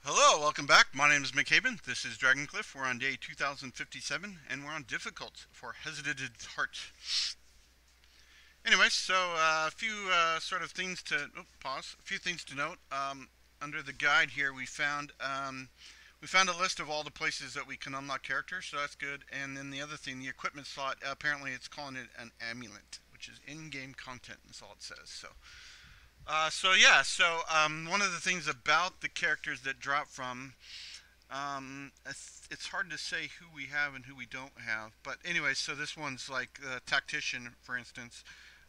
Hello, welcome back. My name is Micaiah. This is Dragpn. We're on day 2057, and we're on difficult for hesitated heart. Anyway, so a few sort of things to pause. A few things to note. Under the guide here, we found a list of all the places that we can unlock characters, so that's good. And then the other thing, the equipment slot. Apparently, it's calling it an amulet, which is in-game content. That's all it says. So one of the things about the characters that drop from, it's hard to say who we have and who we don't have. But anyway, so this one's like Tactician, for instance.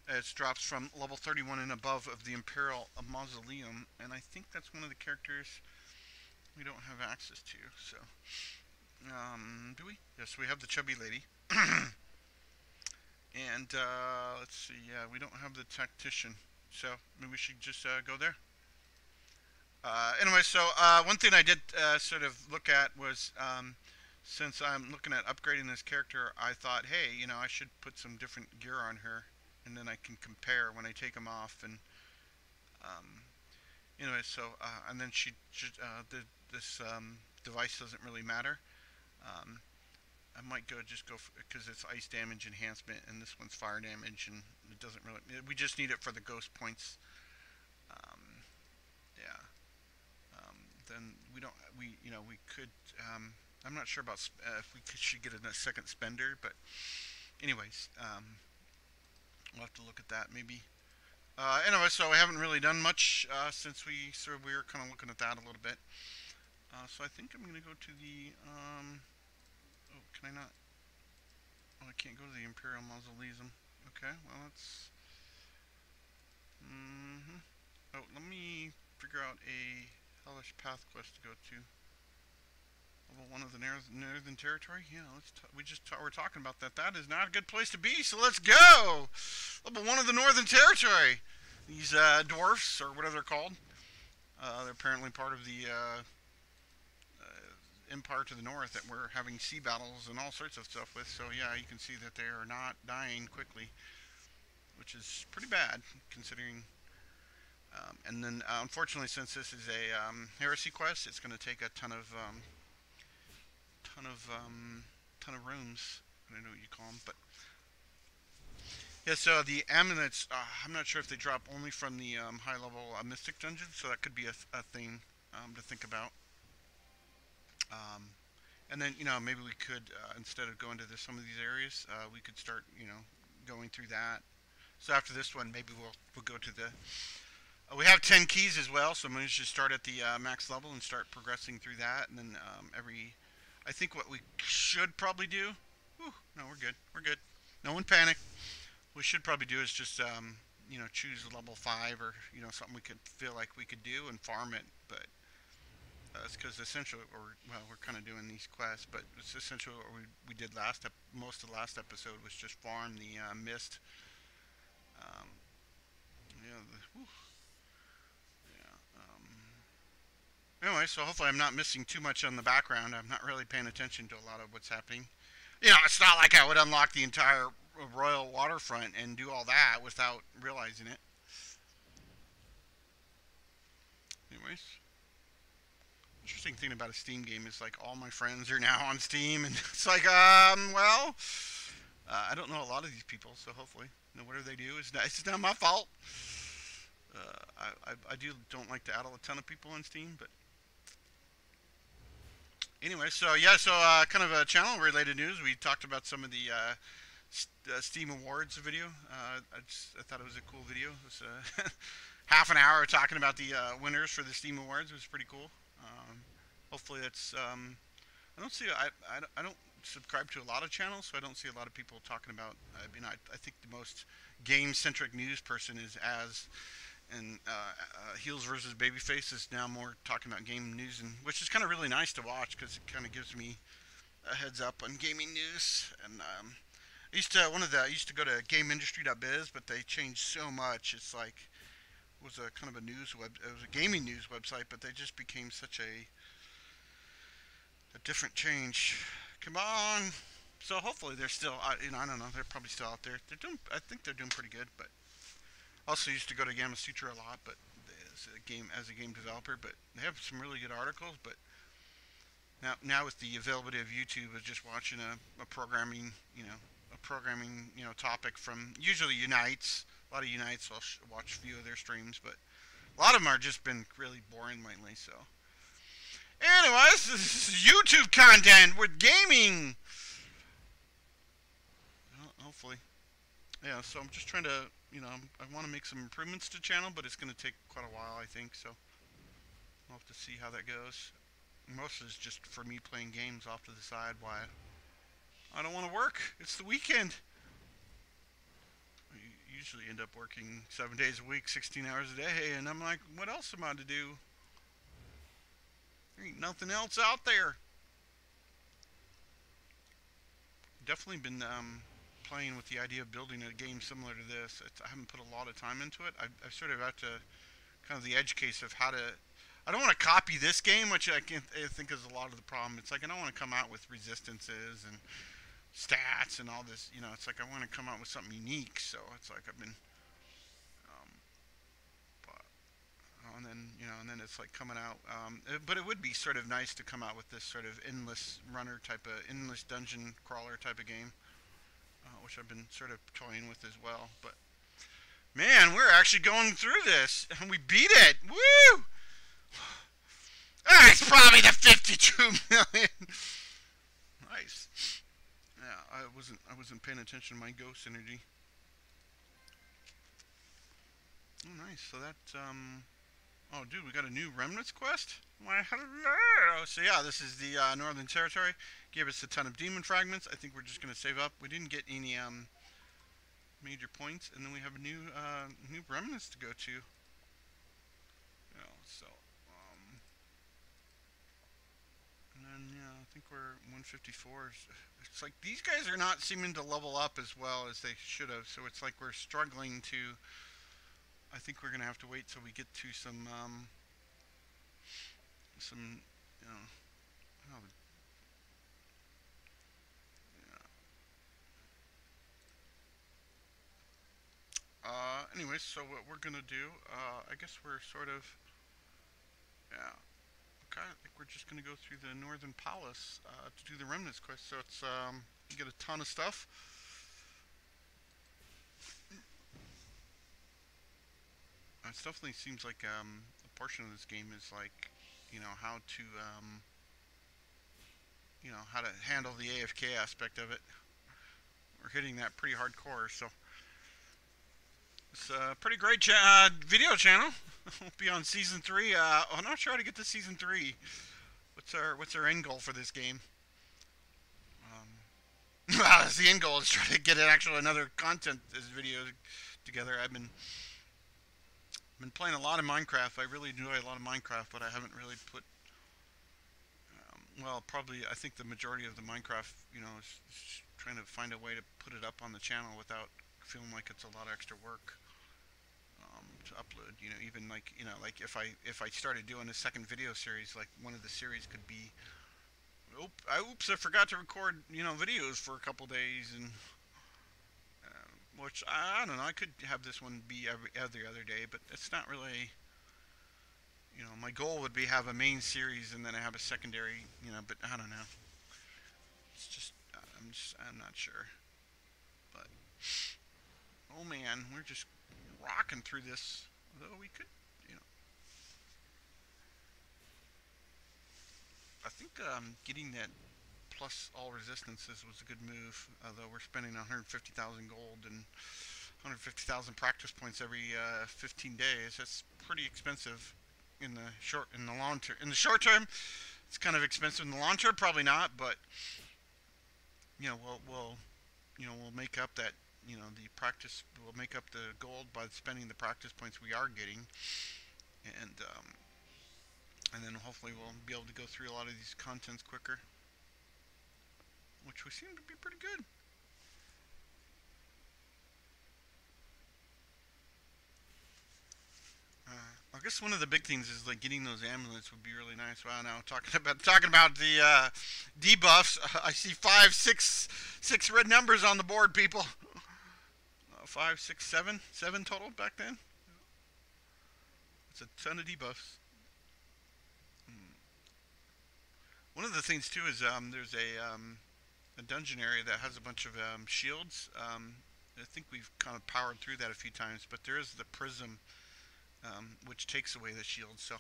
It drops from level 31 and above of the Imperial Mausoleum, and I think that's one of the characters we don't have access to. So, do we? Yes, we have the chubby lady. And let's see, yeah, we don't have the Tactician. So maybe we should just go there. Anyway, one thing I did sort of look at was since I'm looking at upgrading this character, I thought, hey, I should put some different gear on her, and then I can compare when I take them off. And um, and then this device doesn't really matter. Um, I might just go because it's ice damage enhancement, and this one's fire damage, and it doesn't really. We just need it for the ghost points. Um, yeah. Then we don't. We could. I'm not sure about if we should get a second spender, but anyways, we'll have to look at that maybe. Anyway, so we haven't really done much since we were kind of looking at that a little bit. So I think I'm gonna go to the. Oh, can I not? Oh, I can't go to the Imperial Mausoleum. Okay, well let's. Oh, let me figure out a hellish path quest to go to. Level one of the Northern Territory. Yeah, we're talking about that. That is not a good place to be. So let's go. Level one of the Northern Territory. These dwarfs or whatever they're called. They're apparently part of the empire to the north that we're having sea battles and all sorts of stuff with. So yeah, you can see that they are not dying quickly, which is pretty bad considering. And then, unfortunately, since this is a heresy quest, it's going to take a ton of rooms. I don't know what you call them, but yeah. So the amulets, I'm not sure if they drop only from the high level mystic dungeon, so that could be a thing to think about. Um, and then maybe we could instead of going to some of these areas, we could start going through that. So after this one, maybe we'll go to the. We have 10 keys as well, so I'm going to just start at the max level and start progressing through that. And then I think what we should probably do. Whew, no, we're good. We're good. No one panic. What we should probably do is just choose a level 5 or something we could feel like we could do and farm it. But it's because essentially we're kind of doing these quests, but it's essentially what we did most of the last episode was just farm the mist. Um, yeah, Anyway, so hopefully I'm not missing too much on the background. I'm not really paying attention to a lot of what's happening. It's not like I would unlock the entire royal waterfront and do all that without realizing it. Anyways, interesting thing about a Steam game is like all my friends are now on Steam, and it's like, I don't know a lot of these people, so hopefully, whatever they do it's not my fault. I don't like to add a ton of people on Steam, but anyway, so yeah, kind of a channel related news. We talked about some of the Steam Awards video. I thought it was a cool video. It was half an hour talking about the winners for the Steam Awards. It was pretty cool. Hopefully, that's. I don't see. I don't subscribe to a lot of channels, so I don't see a lot of people talking about. I think the most game-centric news person is and Heels versus Babyface is now more talking about game news, and which is kind of really nice to watch because it kind of gives me a heads up on gaming news. And I used to go to GameIndustry.biz, but they changed so much. It's like it was a kind of it was a gaming news website, but they just became such a different change. Come on. So hopefully they're still, I don't know, they're probably still out there. I think they're doing pretty good, but also used to go to Gamma Sutra a lot, but as a game developer, but they have some really good articles. But now with the availability of YouTube, of just watching a programming, topic from usually Unites. A lot of Unites, I'll watch a few of their streams, but a lot of them are just been really boring lately. So, anyways, this is YouTube content with gaming. Well, hopefully, yeah. So I'm just trying to, I want to make some improvements to the channel, but it's going to take quite a while, I think. So we'll have to see how that goes. Most of it's just for me playing games off to the side. Why? I don't want to work. It's the weekend. I usually end up working 7 days a week, 16 hours a day, and I'm like, what else am I to do? There ain't nothing else out there. Definitely been playing with the idea of building a game similar to this. I haven't put a lot of time into it. I've sort of had to kind of the edge case of how to. I don't want to copy this game, which I think is a lot of the problem. It's like I don't want to come out with resistances and stats and all this. It's like I want to come out with something unique. So it's like I've been, and then it's like coming out. But it would be sort of nice to come out with this sort of endless endless dungeon crawler type of game, which I've been sort of toying with as well. But man, we're actually going through this and we beat it. Woo! It's probably the 52 million. Nice. Yeah, I wasn't paying attention to my ghost energy. Oh, nice. So that oh, dude, we got a new remnants quest. Why, hello. So yeah, this is the Northern Territory. Gave us a ton of demon fragments. I think we're just gonna save up. We didn't get any major points, and then we have a new remnants to go to. So. And then, yeah, I think we're 154. It's like these guys are not seeming to level up as well as they should have. So it's like we're struggling to. I think we're gonna have to wait till we get to some anyways, so what we're gonna do, I guess we're sort of, yeah. Okay, I think we're just gonna go through the Northern Palace to do the remnants quest. So it's you get a ton of stuff. It definitely seems like a portion of this game is like, how to how to handle the AFK aspect of it. We're hitting that pretty hardcore, so it's a pretty great video channel. We'll be on season 3. I'm not sure how to get to season 3. What's our end goal for this game? The end goal is try to get another content this video together. I've been playing a lot of Minecraft. I really enjoy a lot of Minecraft, but I haven't really put. Well, probably I think the majority of the Minecraft, is trying to find a way to put it up on the channel without feeling like it's a lot of extra work to upload. Even like if I started doing a second video series, like one of the series could be. Oops! I forgot to record videos for a couple days, and which I don't know. I could have this one be every other day, but it's not really. My goal would be have a main series and then I have a secondary. But I don't know. It's just I'm not sure. But oh man, we're just rocking through this. Although we could, I think getting that plus all resistances was a good move. Although we're spending 150,000 gold and 150,000 practice points every 15 days. That's pretty expensive in the short term. It's kind of expensive. In the long term, probably not. But we'll make up that. We'll make up the gold by spending the practice points we are getting, and then hopefully we'll be able to go through a lot of these contents quicker, which we seem to be pretty good. I guess one of the big things is like getting those amulets would be really nice. Wow, now talking about the debuffs, I see 5, 6 red numbers on the board, people. 5, 6, 7 total back then. It's a ton of debuffs. Mm. One of the things too is there's a dungeon area that has a bunch of shields. I think we've kind of powered through that a few times, but there is the prism, which takes away the shield. So,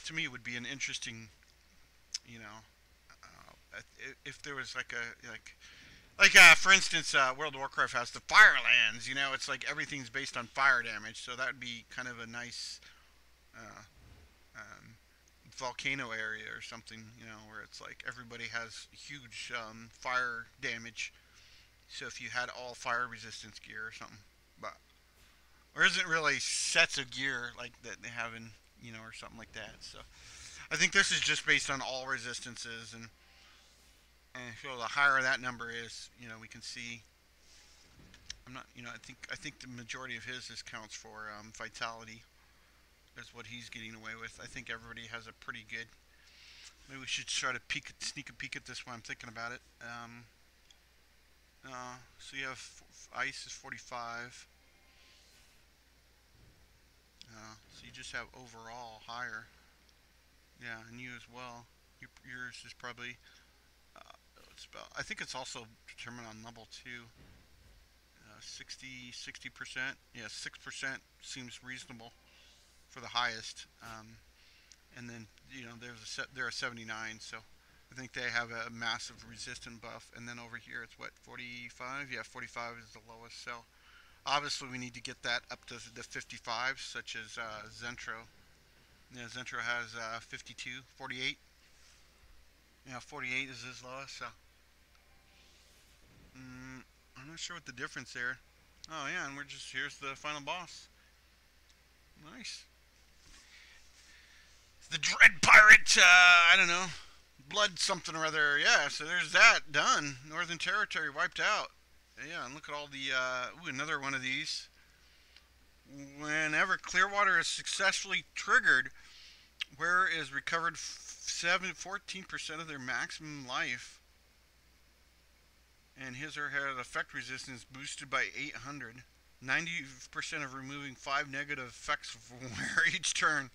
to me, it would be an interesting, you know, if there was like for instance, World of Warcraft has the Firelands. You know, it's like everything's based on fire damage. So that would be kind of a nice uh, um, volcano area or something. You know, where it's like everybody has huge fire damage. So if you had all fire resistance gear or something, but or isn't really sets of gear like that they have in, you know, or something like that. So I think this is just based on all resistances, and so the higher that number is, you know, we can see. I'm not, you know, I think the majority of his is counts for vitality. Is what he's getting away with. I think everybody has a pretty good. Maybe we should try to sneak a peek at this while I'm thinking about it. So you have ice is 45. So you just have overall higher. Yeah, and you as well. Yours is probably. It's about. I think it's also determined on level 2. 60%. Yeah, 6% seems reasonable for the highest. And then you know they're a 79, so I think they have a massive resistant buff. And then over here it's what, 45? Yeah, 45 is the lowest. So obviously we need to get that up to the 55s, such as Zentro. Yeah, Zentro has 52, 48. Yeah, 48 is his lowest. So I'm not sure what the difference there. Oh yeah, and here's the final boss. Nice. The Dread Pirate. I don't know. Blood something or other. Yeah, so there's that done. Northern Territory wiped out. Yeah, and look at all the. Another one of these. Whenever Clearwater is successfully triggered, where is recovered 14% of their maximum life, and his or her effect resistance boosted by 800. 90% of removing 5 negative effects from wear each turn.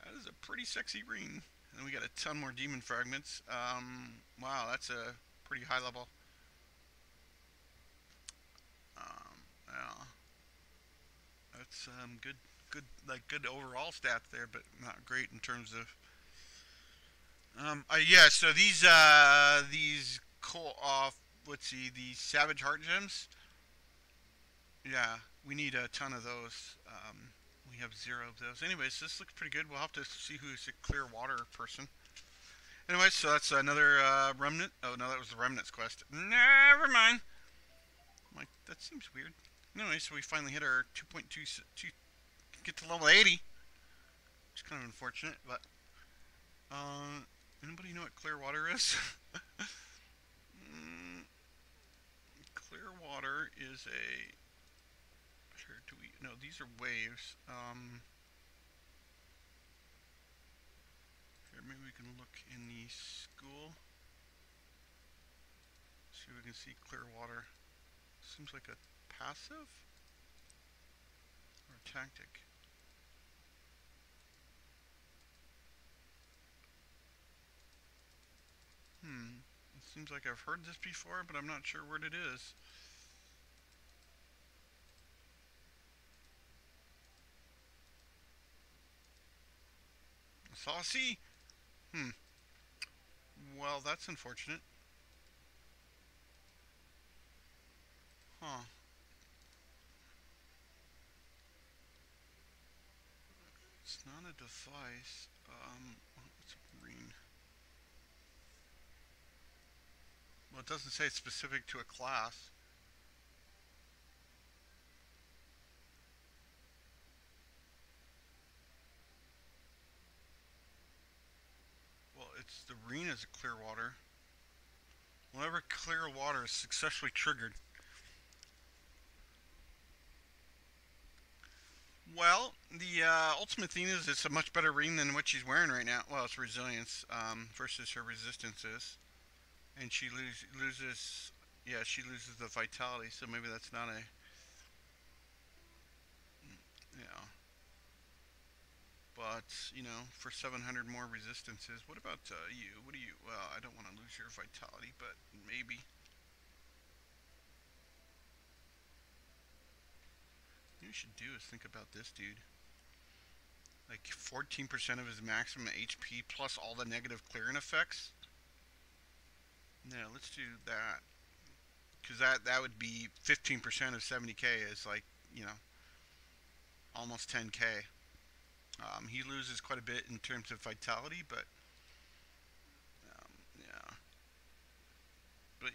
That is a pretty sexy ring. And we got a ton more demon fragments. Wow, that's a pretty high level. Yeah, that's good overall stats there, but not great in terms of. Yeah, so these let's see, these Savage Heart Gems. Yeah, we need a ton of those. We have 0 of those. Anyways, this looks pretty good. We'll have to see who's a clear water person. Anyways, so that's another remnant. Oh no, that was the remnants quest. Never mind. Like, that seems weird. Anyway, so we finally hit our 2.2, get to level 80. It's kind of unfortunate, but anybody know what clear water is? Clear water is a. Here, do we? No, these are waves. Here, maybe we can look in the school. See if we can see clear water. Seems like a passive or a tactic. It seems like I've heard this before, but I'm not sure what it is. Saucy? Well, that's unfortunate. Huh. It's not a device. It's green. Well, it doesn't say it's specific to a class. Well, it's the green is a clear water. Whenever clear water is successfully triggered. Well, the ultimate thing is it's a much better ring than what she's wearing right now. Well, it's resilience versus her resistance is. And she loses, yeah, she loses the vitality, so maybe that's not a. But, you know, for 700 more resistances, what about you? What do you, well, I don't want to lose your vitality, but maybe. What you should do is think about this, dude. Like 14% of his maximum HP plus all the negative clearing effects. Yeah, let's do that. Because that would be 15% of 70k is like, you know, almost 10k. He loses quite a bit in terms of vitality, but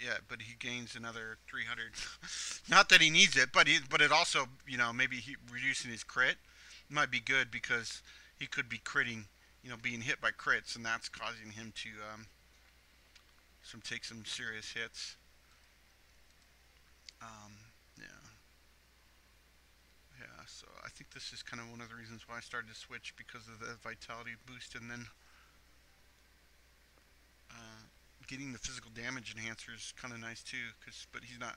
yeah. But he gains another 300. Not that he needs it, but it also, you know, maybe reducing his crit might be good because he could be critting, you know, being hit by crits, and that's causing him to take some serious hits. Um, yeah, yeah. So I think this is kind of one of the reasons why I started to switch because of the vitality boost, and then uh, getting the physical damage enhancer is kind of nice too. But he's not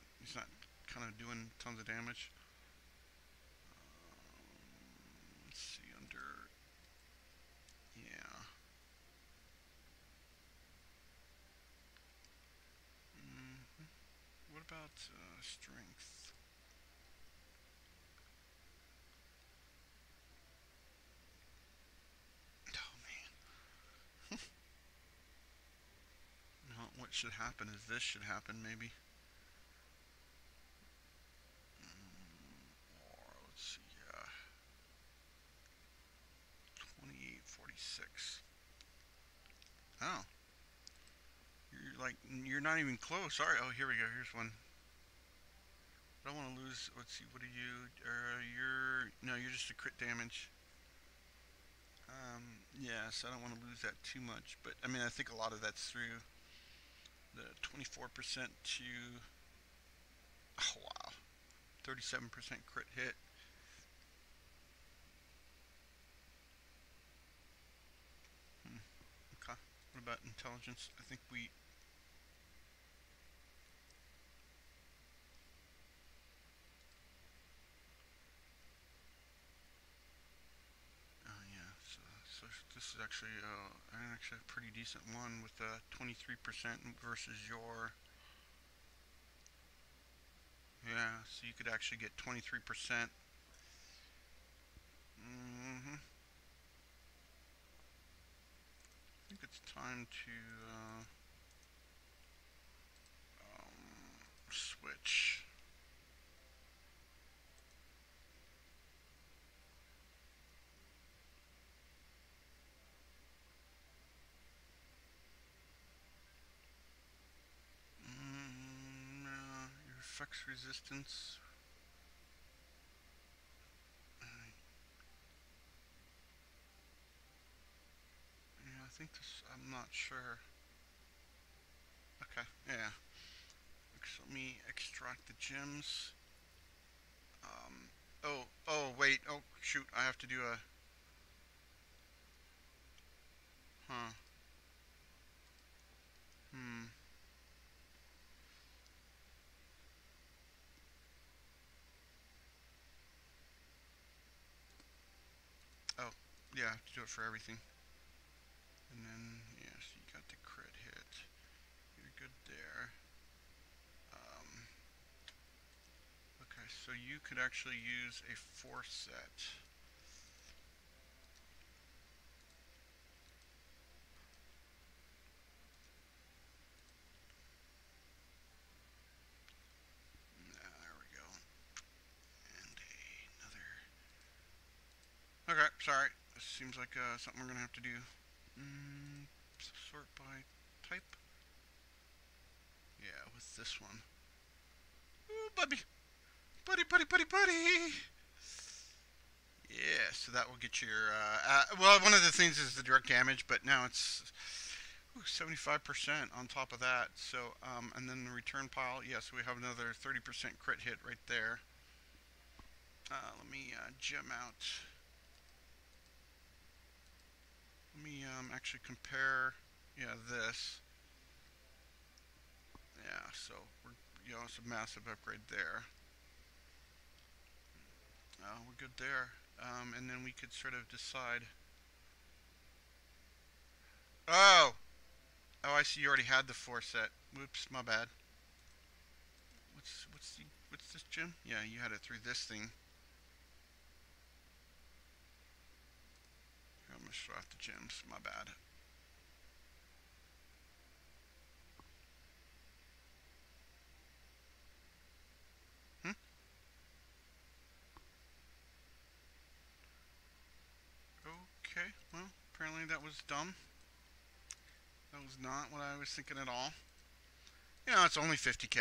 kind of doing tons of damage. Let's see under, yeah. Mm, what about strength? Oh man. No, what should happen is this should happen maybe. Or let's see, 2846. Oh, you're not even close. Sorry. Oh, here we go. Here's one. I don't want to lose. Let's see. What are you? You're no. You're just a crit damage. Yeah. So I don't want to lose that too much. But I mean, I think a lot of that's through the 24% to. Oh wow. 37% crit hit. Hmm. Okay. What about intelligence? I think we. Yeah. So this is actually a pretty decent one with 23% versus your. Yeah. So you could actually get 23%. Mm-hmm. I think it's time to switch. Your effects resistance. Uh, yeah, I think this. I'm not sure. Okay. Yeah. So let me extract the gems. Oh. Oh. Wait. Oh. Shoot. I have to do a. Huh. Hmm. Oh. Yeah. I have to do it for everything. And then yes, you got the crit hit. You're good there. Um. Okay. So you could actually use a force set. There we go. And another. Okay, sorry. This seems like something we're gonna have to do. Mm, sort by type. Yeah, with this one. Ooh, buddy, buddy, buddy, buddy, buddy. Yeah, so that will get your. Well, one of the things is the direct damage, but now it's 75% on top of that. So, and then the return pile. Yes, yeah, so we have another 30% crit hit right there. Let me gem out. Let me actually compare. Yeah, this. Yeah, so it's a massive upgrade there. We're good there. And then we could sort of decide. I see you already had the 4 set. Whoops, my bad. What's this gym? Yeah, you had it through this thing. I'm gonna swap the gyms. My bad. Hmm? Okay, well, apparently that was dumb. That was not what I was thinking at all. You know, it's only 50k.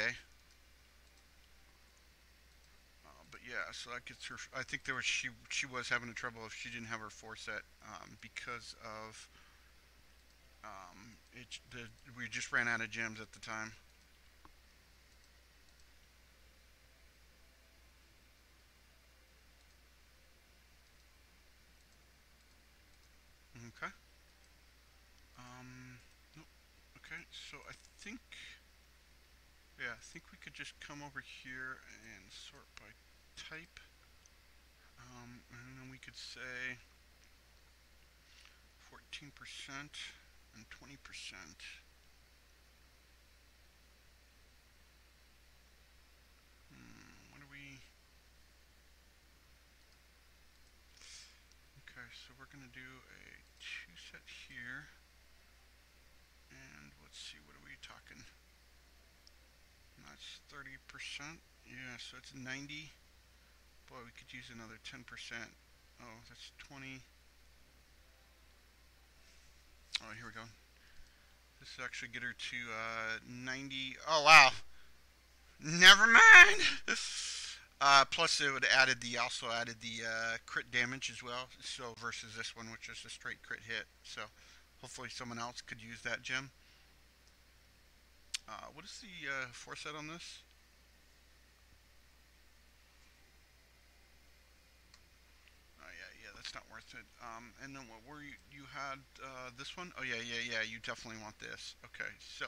But yeah, so that gets her. I think there was she was having a trouble if she didn't have her 4 set because of we just ran out of gems at the time. Okay. Nope. Okay, so I think yeah, I think we could just come over here and sort by type. And then we could say 14% and 20%. What do we? Okay, so we're gonna do a 2 set here, and let's see, what are we talking? That's 30%. Yeah, so it's 90. Boy, we could use another 10%. Oh, that's 20. Oh, here we go. This will actually get her to 90. Oh, wow. Never mind. Plus, it would added the also added the crit damage as well. So versus this one, which is a straight crit hit. So hopefully someone else could use that gem. What is the foresight on this? Oh yeah, that's not worth it. And then what were you? You had this one? Oh yeah. You definitely want this. Okay, so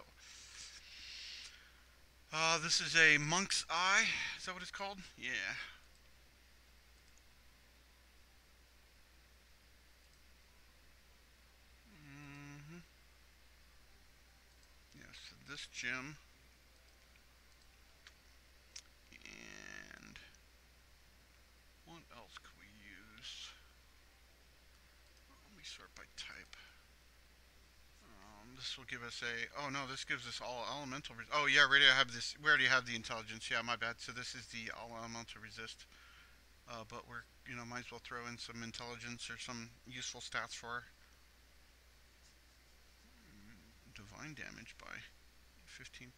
this is a monk's eye. Is that what it's called? Yeah. Mm-hmm. Yeah. So this gem and what else could we use? Let me sort by type. This will give us a. Oh no, this gives us all elemental. Oh yeah, we already have this. We already have the intelligence. Yeah, my bad. So this is the all elemental resist. But we're might as well throw in some intelligence or some useful stats for her. Divine damage by 15%.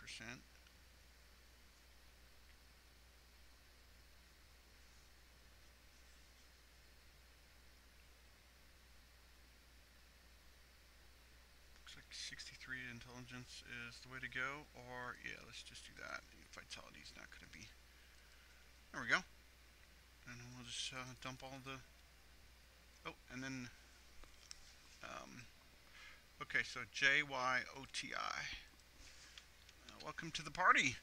Looks like 63 intelligence is the way to go. Or yeah, let's just do that. Vitality's not going to be. There we go. And we'll just dump all the. Oh, and then. Okay, so JYOTI. Welcome to the party.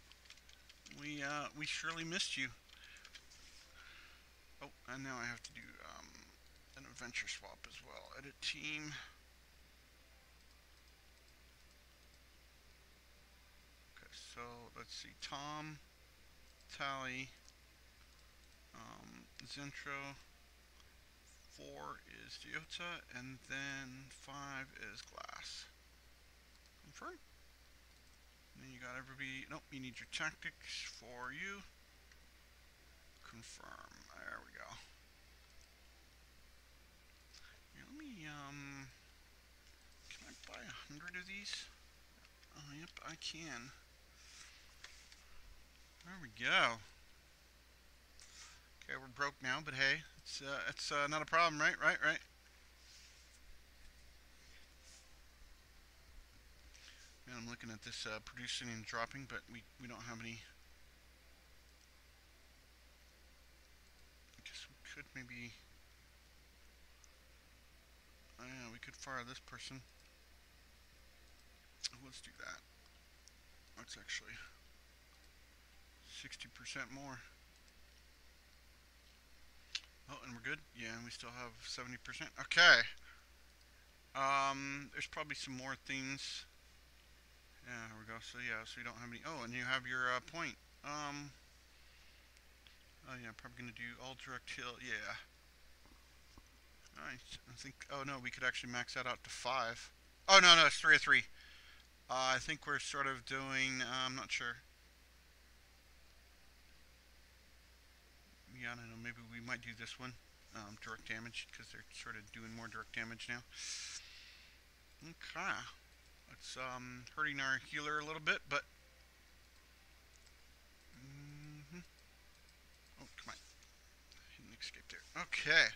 We surely missed you. Oh, and now I have to do an adventure swap as well. Edit team. Okay, so let's see. Tom, Tally, Zentro. 4 is Diota, and then 5 is Glass. Confirm. And then you got everybody. Nope, you need your tactics for you. Confirm. There we go. Here, let me, can I buy 100 of these? Oh, yep, I can. There we go. Okay, we're broke now, but hey, it's not a problem, right? Right. And I'm looking at this producing and dropping, but we don't have any. I guess we could maybe. Oh yeah, we could fire this person. Let's do that. That's actually 60% more. Oh, and we're good? Yeah, and we still have 70%. Okay. There's probably some more things Yeah, there we go. So yeah, so you don't have any. Oh, and you have your point. Oh yeah, probably gonna do all direct heal. Yeah. Nice. I think. Oh no, we could actually max that out to 5. Oh no, no, it's 3 of 3. I think we're sort of doing. I'm not sure. Yeah, I don't know. Maybe we might do this one. Direct damage because they're sort of doing more direct damage now. Okay. It's hurting our healer a little bit, but. Oh, come on. Hidden escape there. Okay.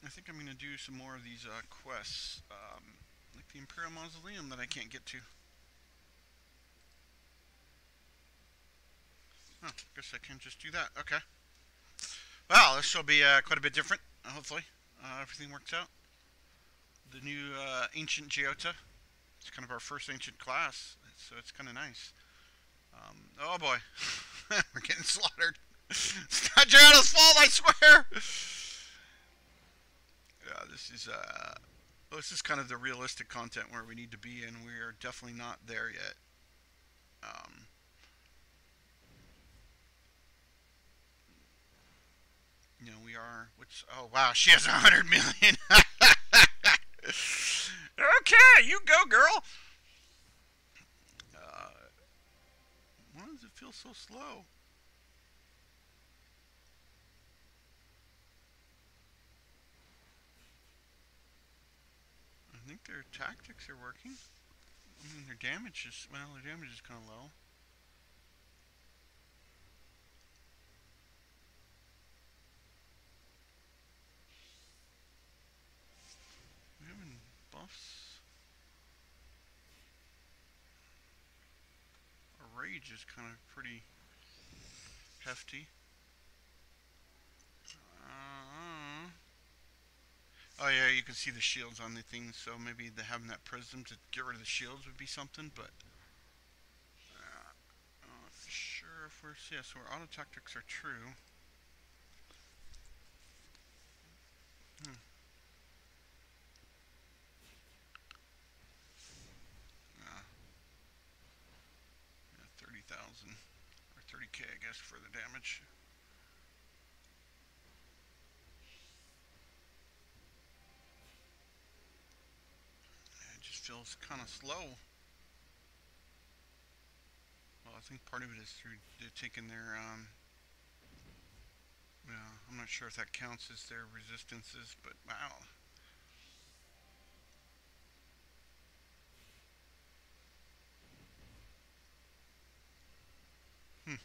I think I'm going to do some more of these quests, like the Imperial Mausoleum that I can't get to. Oh, guess I can just do that. Okay. Well, this will be quite a bit different, hopefully. Everything works out. The new Ancient Geota. It's kind of our first Ancient class, so it's kind of nice. Oh boy. We're getting slaughtered. It's not Geota's fault, I swear! Yeah, this is kind of the realistic content where we need to be, and we are definitely not there yet. You know, we are. Which? Oh wow, she has 100 million. Okay, you go, girl. Why does it feel so slow? I think their tactics are working. I mean, their damage is their damage is kind of low. We having buffs. Our rage is kind of pretty hefty. Oh yeah, you can see the shields on the things, so maybe having that prism to get rid of the shields would be something, but I'm not sure if we're... Yeah, so our auto tactics are true. Hmm. Yeah, 30,000, or 30k I guess for the damage. It just feels kind of slow. Well, I think part of it is through taking their, yeah, I'm not sure if that counts as their resistances, but wow. Hmm.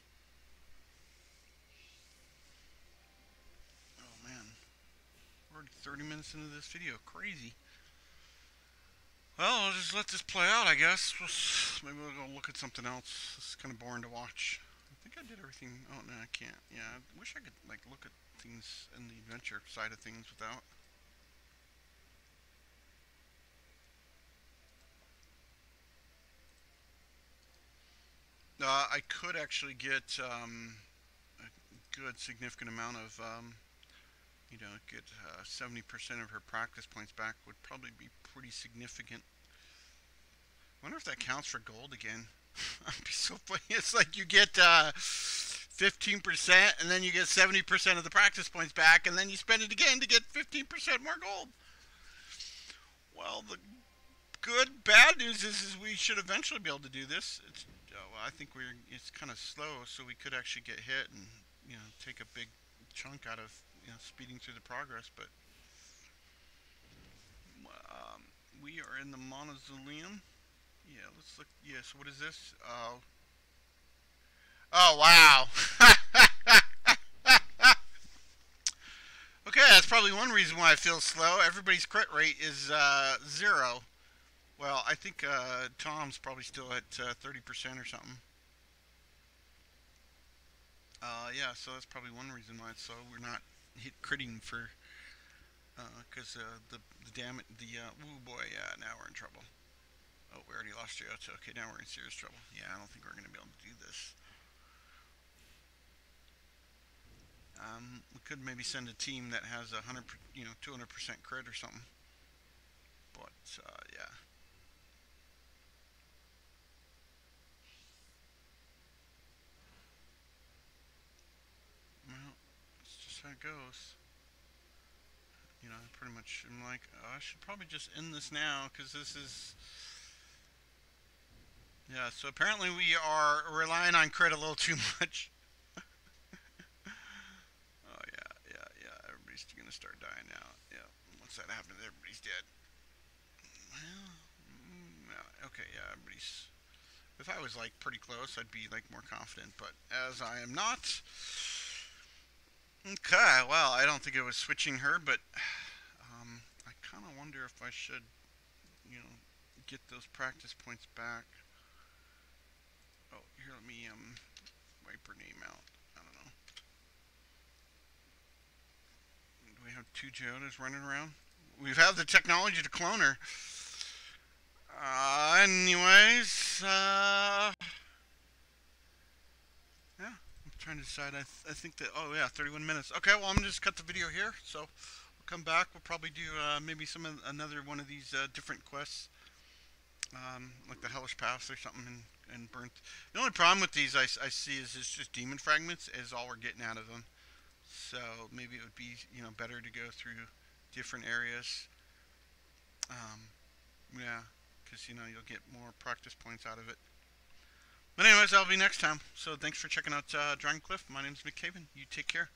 Oh man. We're already 30 minutes into this video. Crazy. Well, I'll just let this play out, I guess. Maybe we'll go look at something else. This is kind of boring to watch. I think I did everything. Oh, no, I can't. Yeah, I wish I could, like, look at things in the adventure side of things without. I could actually get a good significant amount of, get 70% of her practice points back would probably be pretty significant. I wonder if that counts for gold again. That'd be so funny. It's like you get 15%, and then you get 70% of the practice points back, and then you spend it again to get 15% more gold. Well, the bad news is we should eventually be able to do this. Well, I think it's kind of slow, so we could actually get hit and take a big chunk out of speeding through the progress. But we are in the mausoleum. Yeah, let's look. Yeah, so what is this? Oh wow. Okay, that's probably one reason why I feel slow. Everybody's crit rate is 0. Well, I think Tom's probably still at 30% or something. Yeah, so that's probably one reason why it's slow. We're not hit critting for because the damage oh boy, yeah, now we're in trouble. Oh, we already lost Toyota. Okay, now we're in serious trouble. Yeah, I don't think we're gonna be able to do this. We could maybe send a team that has 200% crit or something. But yeah. Well, that's just how it goes. You know, I pretty much am like, oh, I should probably just end this now because this is. Yeah, so apparently we are relying on crit a little too much. Oh, yeah. Everybody's gonna start dying now. Yeah, once that happens, everybody's dead. Well, okay, yeah, everybody's. If I was like pretty close, I'd be like more confident, but as I am not. Okay, well, I don't think it was switching her, but I kind of wonder if I should, you know, get those practice points back. Oh, here, let me wipe her name out. I don't know. Do we have two Geodas running around? We have the technology to clone her. Anyways, yeah, I'm trying to decide. I think that, oh yeah, 31 minutes. Okay, well, I'm gonna just cut the video here. So we'll come back. We'll probably do maybe another one of these different quests, like the Hellish Paths or something, and Burnt. The only problem with these I see is it's just demon fragments is all we're getting out of them. So maybe it would be, you know, better to go through different areas. Um, yeah, because you know you'll get more practice points out of it. But anyways, that'll be next time. So thanks for checking out Dragpn. My name's Micaiah. You take care.